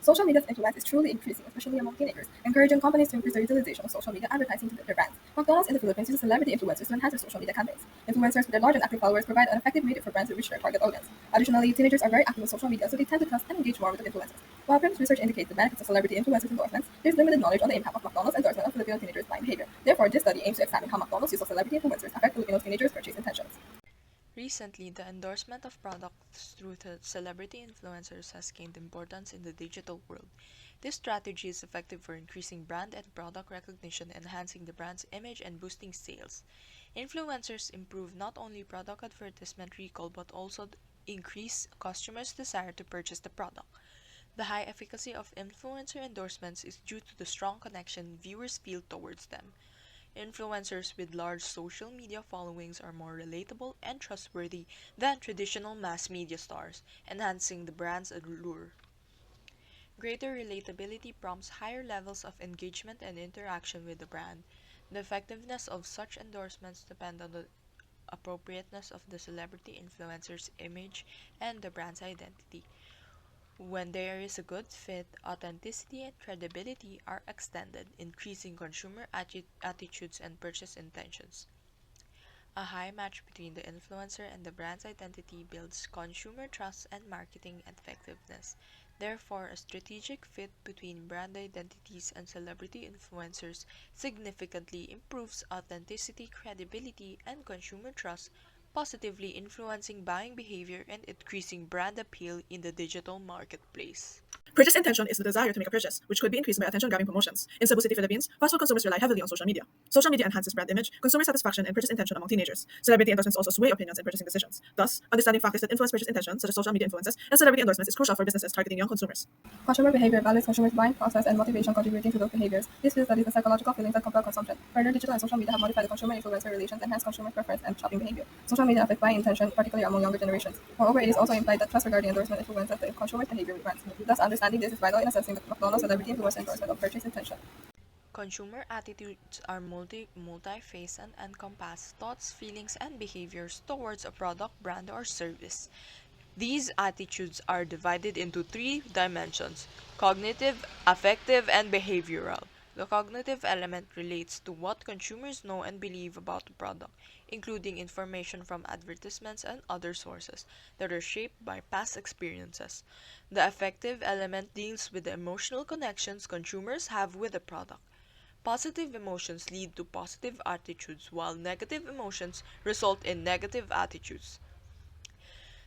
Social media's influence is truly increasing, especially among teenagers, encouraging companies to increase their utilization of social media advertising to their brands. McDonald's in the Philippines uses celebrity influencers to enhance their social media campaigns. Influencers with their large and active followers provide an effective medium for brands to reach their target audience. Additionally, teenagers are very active on social media, so they tend to trust and engage more with the influencers. While previous research indicates the benefits of celebrity influencers endorsements, there's limited knowledge on the impact of McDonald's endorsement on Filipino teenagers' buying behavior. Therefore, this study aims to examine how McDonald's use of celebrity influencers affect Filipino teenagers' purchase intentions. Recently, the endorsement of products through the celebrity influencers has gained importance in the digital world. This strategy is effective for increasing brand and product recognition, enhancing the brand's image, and boosting sales. Influencers improve not only product advertisement recall but also increase customers' desire to purchase the product. The high efficacy of influencer endorsements is due to the strong connection viewers feel towards them. Influencers with large social media followings are more relatable and trustworthy than traditional mass media stars, enhancing the brand's allure. Greater relatability prompts higher levels of engagement and interaction with the brand. The effectiveness of such endorsements depend on the appropriateness of the celebrity influencer's image and the brand's identity. When there is a good fit, authenticity and credibility are extended, increasing consumer attitudes and purchase intentions. A high match between the influencer and the brand's identity builds consumer trust and marketing effectiveness. Therefore, a strategic fit between brand identities and celebrity influencers significantly improves authenticity, credibility, and consumer trust, positively influencing buying behavior and increasing brand appeal in the digital marketplace. Purchase intention is the desire to make a purchase, which could be increased by attention-grabbing promotions. In Cebu City, Philippines, fast food consumers rely heavily on social media. Social media enhances brand image, consumer satisfaction, and purchase intention among teenagers. Celebrity endorsements also sway opinions and purchasing decisions. Thus, understanding factors that influence purchase intention, such as social media influences and celebrity endorsements, is crucial for businesses targeting young consumers. Consumer behavior evaluates consumers' buying process and motivation contributing to those behaviors. This field studies the psychological feelings that compel consumption. Further, digital and social media have modified the consumer-influencer relations, enhanced consumer preference, and shopping behavior. Social media affect buying intention, particularly among younger generations. Moreover, it is also implied that trust regarding endorsement influences the consumer's behavior with brands. Thus, understanding this is vital in assessing the McDonald's celebrity influencer endorsement of purchase intention. Consumer attitudes are multifaceted and encompass thoughts, feelings, and behaviors towards a product, brand, or service. These attitudes are divided into three dimensions: cognitive, affective, and behavioral. The cognitive element relates to what consumers know and believe about the product, including information from advertisements and other sources that are shaped by past experiences. The affective element deals with the emotional connections consumers have with the product. Positive emotions lead to positive attitudes, while negative emotions result in negative attitudes.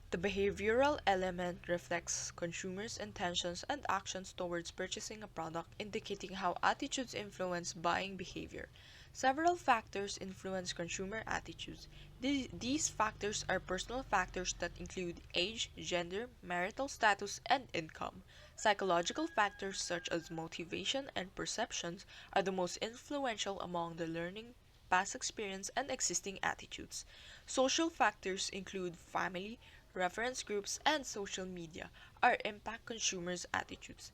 The behavioral element reflects consumers' intentions and actions towards purchasing a product, indicating how attitudes influence buying behavior. Several factors influence consumer attitudes. These factors are personal factors that include age, gender, marital status, and income. Psychological factors such as motivation and perceptions are the most influential among the learning, past experience, and existing attitudes. Social factors include family, reference groups, and social media are impact consumers' attitudes.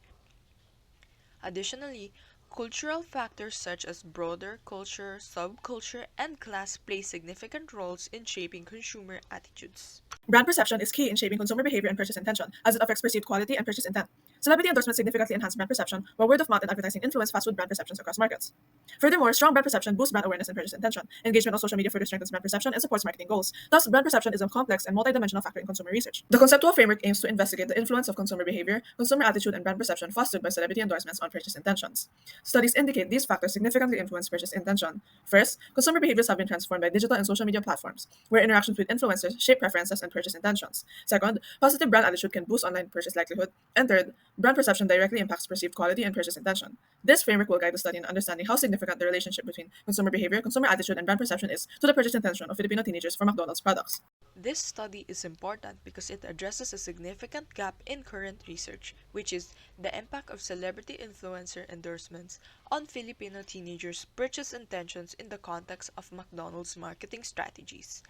Additionally, cultural factors such as broader culture, subculture, and class play significant roles in shaping consumer attitudes. Brand perception is key in shaping consumer behavior and purchase intention, as it affects perceived quality and purchase intent. Celebrity endorsements significantly enhance brand perception, while word of mouth and advertising influence fast food brand perceptions across markets. Furthermore, strong brand perception boosts brand awareness and purchase intention. Engagement on social media further strengthens brand perception and supports marketing goals. Thus, brand perception is a complex and multidimensional factor in consumer research. The conceptual framework aims to investigate the influence of consumer behavior, consumer attitude, and brand perception fostered by celebrity endorsements on purchase intentions. Studies indicate these factors significantly influence purchase intention. First, consumer behaviors have been transformed by digital and social media platforms, where interactions with influencers shape preferences and purchase intentions. Second, positive brand attitude can boost online purchase likelihood. And third, brand perception directly impacts perceived quality and purchase intention. This framework will guide the study in understanding how significant the relationship between consumer behavior, consumer attitude, and brand perception is to the purchase intention of Filipino teenagers for McDonald's products. This study is important because it addresses a significant gap in current research, which is the impact of celebrity influencer endorsements on Filipino teenagers' purchase intentions in the context of McDonald's marketing strategies.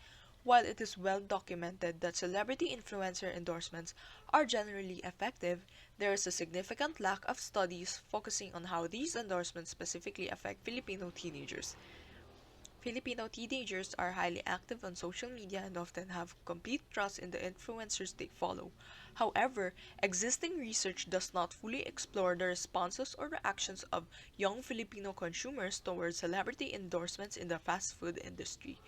While it is well documented that celebrity influencer endorsements are generally effective, there is a significant lack of studies focusing on how these endorsements specifically affect Filipino teenagers. Filipino teenagers are highly active on social media and often have complete trust in the influencers they follow. However, existing research does not fully explore the responses or reactions of young Filipino consumers towards celebrity endorsements in the fast food industry,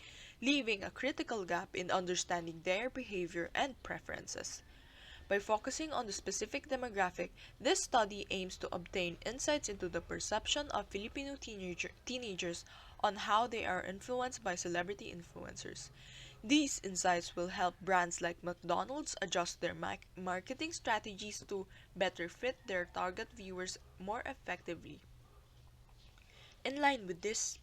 leaving a critical gap in understanding their behavior and preferences. By focusing on the specific demographic, this study aims to obtain insights into the perception of Filipino teenagers on how they are influenced by celebrity influencers. These insights will help brands like McDonald's adjust their marketing strategies to better fit their target viewers more effectively. In line with this,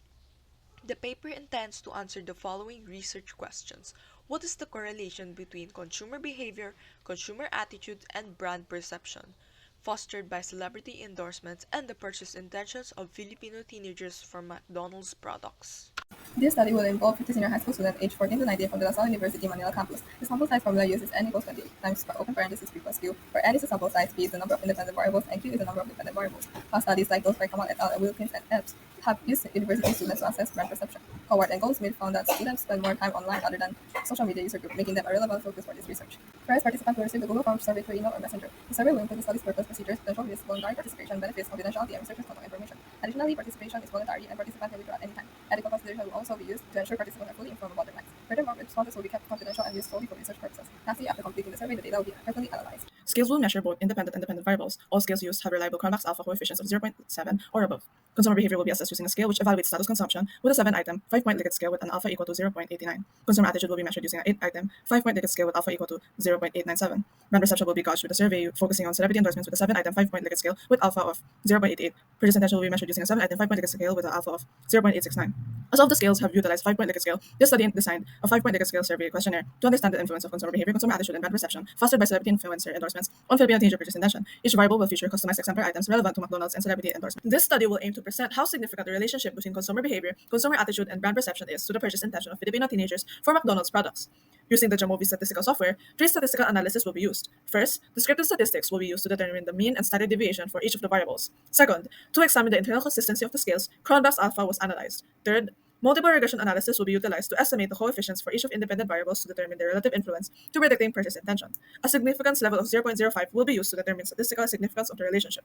the paper intends to answer the following research questions. What is the correlation between consumer behavior, consumer attitude, and brand perception, fostered by celebrity endorsements and the purchase intentions of Filipino teenagers for McDonald's products? This study will involve 50 senior high school students aged 14 to 19 from the La Salle University Manila campus. The sample size formula uses n equals 20 times open parenthesis p plus q, where n is the sample size, p is the number of independent variables, and q is the number of dependent variables. Past studies like those by Kamal et al. And Wilkins and Epps have used university students to assess brand perception. Howard and Goldsmith found that students spend more time online other than social media user group, making them a relevant focus for this research. First, participants will receive the Google Forms survey through email or messenger. The survey will include the study's purpose, procedures, potential risks, voluntary participation, benefits, confidentiality, and researchers' contact information. Additionally, participation is voluntary and participants can withdraw at any time. Ethical considerations will also be used to ensure participants are fully informed about their rights. Furthermore, responses will be kept confidential and used solely for research purposes. Lastly, after completing the survey, the data will be carefully analyzed. Scales will measure both independent and dependent variables. All scales used have reliable Cronbach's alpha coefficients of 0.7 or above. Consumer behavior will be assessed using a scale which evaluates status consumption with a 7-item, 5-point Likert scale with an alpha equal to 0.89. Consumer attitude will be measured using an 8-item, 5-point Likert scale with alpha equal to 0.897. Brand perception will be gauged with a survey focusing on celebrity endorsements with a 7-item, 5-point Likert scale with alpha of 0.88. Purchase intention will be measured using a 7-item, 5-point Likert scale with an alpha of 0.869. As all of the scales have utilized 5-point Likert scale, this study designed a 5-point Likert scale survey questionnaire to understand the influence of consumer behavior, consumer attitude, and brand perception fostered by celebrity influencer endorsements on Filipino teenager purchase intention. Each variable will feature customized exemplar items relevant to McDonald's and celebrity endorsement. This study will aim to present how significant the relationship between consumer behavior, consumer attitude, and brand perception is to the purchase intention of Filipino teenagers for McDonald's products. Using the Jamovi statistical software, three statistical analyses will be used. First, descriptive statistics will be used to determine the mean and standard deviation for each of the variables. Second, to examine the internal consistency of the scales, Cronbach's alpha was analyzed. Third, multiple regression analysis will be utilized to estimate the coefficients for each of independent variables to determine their relative influence to predicting purchase intention. A significance level of 0.05 will be used to determine statistical significance of the relationship.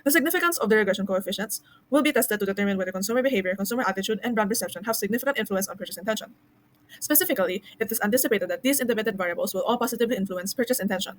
The significance of the regression coefficients will be tested to determine whether consumer behavior, consumer attitude, and brand perception have significant influence on purchase intention. Specifically, it is anticipated that these independent variables will all positively influence purchase intention.